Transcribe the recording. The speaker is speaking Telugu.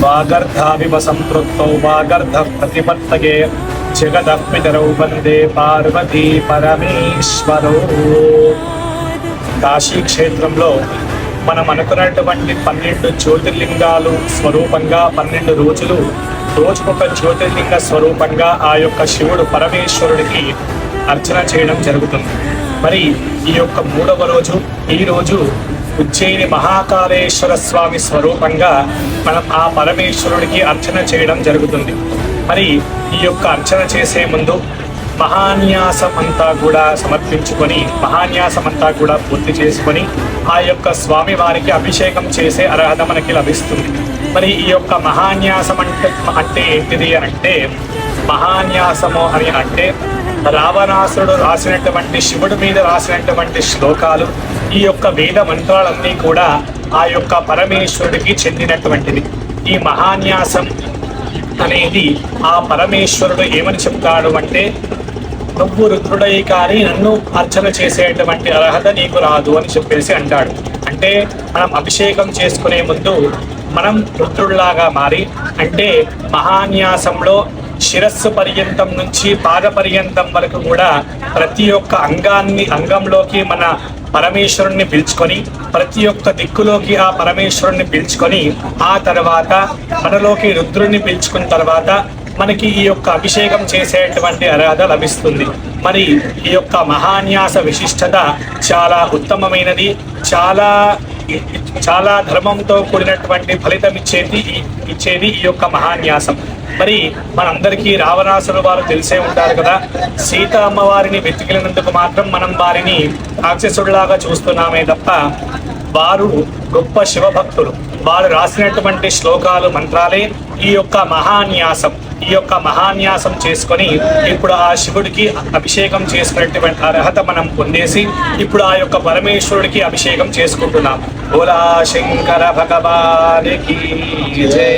వాగర్ధావివ సంపృక్తౌ వాగర్ధ ప్రతిపత్తగే జగదః పితరౌ వందే పార్వతీ పరమేశ్వరౌ. కాశీ క్షేత్రంలో మనం అనుకున్నటువంటి 12 జ్యోతిర్లింగాలు స్వరూపంగా 12 రోజులు రోజుకొక జ్యోతిర్లింగ స్వరూపంగా ఆ యొక్క శివుడు పరమేశ్వరుడికి అర్చన చేయడం జరుగుతుంది. మరి ఈ యొక్క 3వ రోజు ఈ రోజు ఉజ్జయిని మహాకాళేశ్వర స్వామి స్వరూపంగా మనం ఆ పరమేశ్వరుడికి అర్చన చేయడం జరుగుతుంది. మరి ఈ యొక్క అర్చన చేసే ముందు మహాన్యాసం అంతా కూడా సమర్పించుకొని మహాన్యాసం అంతా కూడా పూర్తి చేసుకొని ఆ యొక్క స్వామి వారికి అభిషేకం చేసే అర్హత మనకి లభిస్తుంది. మరి ఈ యొక్క మహాన్యాసం అంటే ఏంటిది అని అంటే, మహాన్యాసము అని అంటే రావణాసురుడు రాసినటువంటి శివుడి మీద రాసినటువంటి శ్లోకాలు, ఈ యొక్క వేద మంత్రాలన్నీ కూడా ఆ యొక్క పరమేశ్వరుడికి చెందినటువంటిది. ఈ మహాన్యాసం అనేది ఆ పరమేశ్వరుడు ఏమని చెప్తాడు అంటే, నువ్వు రుద్రుడై కానీ నన్ను అర్చన చేసేటువంటి అర్హత నీకు రాదు అని చెప్పేసి అంటాడు. అంటే మనం అభిషేకం చేసుకునే ముందు మనం రుద్రుడిలాగా మారి, అంటే మహాన్యాసంలో శిరస్సు పర్యంతం నుంచి పాద పర్యంతం వరకు కూడా ప్రతి ఒక్క అంగంలోకి మన పరమేశ్వరుణ్ణి పిలుచుకొని, ప్రతి ఒక్క దిక్కులోకి ఆ పరమేశ్వరుణ్ణి పిలుచుకొని, ఆ తర్వాత మనలోకి రుద్రుణ్ణి పిలుచుకున్న తర్వాత మనకి ఈ యొక్క అభిషేకం చేసేటువంటి అర్హత లభిస్తుంది. మరి ఈ యొక్క మహాన్యాస విశిష్టత చాలా ఉత్తమమైనది, చాలా ధర్మంతో కూడినటువంటి ఫలితం ఇచ్చేది ఈ యొక్క మహాన్యాసం. మరి మనందరికీ రావణాసురుడు వారు తెలిసే ఉంటారు కదా. సీత అమ్మవారిని వెతికినందుకు మాత్రం మనం వారిని రాక్షసుడిలాగా చూస్తున్నామే తప్ప వారు గొప్ప శివభక్తులు. వారు రాసినటువంటి శ్లోకాలు మంత్రాలే ఈ యొక్క మహాన్యాసం. ఈ యొక్క మహాన్యాసం చేసుకొని ఇప్పుడు ఆ శివుడికి అభిషేకం చేసుకున్నటువంటి అర్హత మనం పొందేసి ఇప్పుడు ఆ యొక్క పరమేశ్వరుడికి అభిషేకం చేసుకుంటున్నాం. భోలా శంకర భగవానికి జై.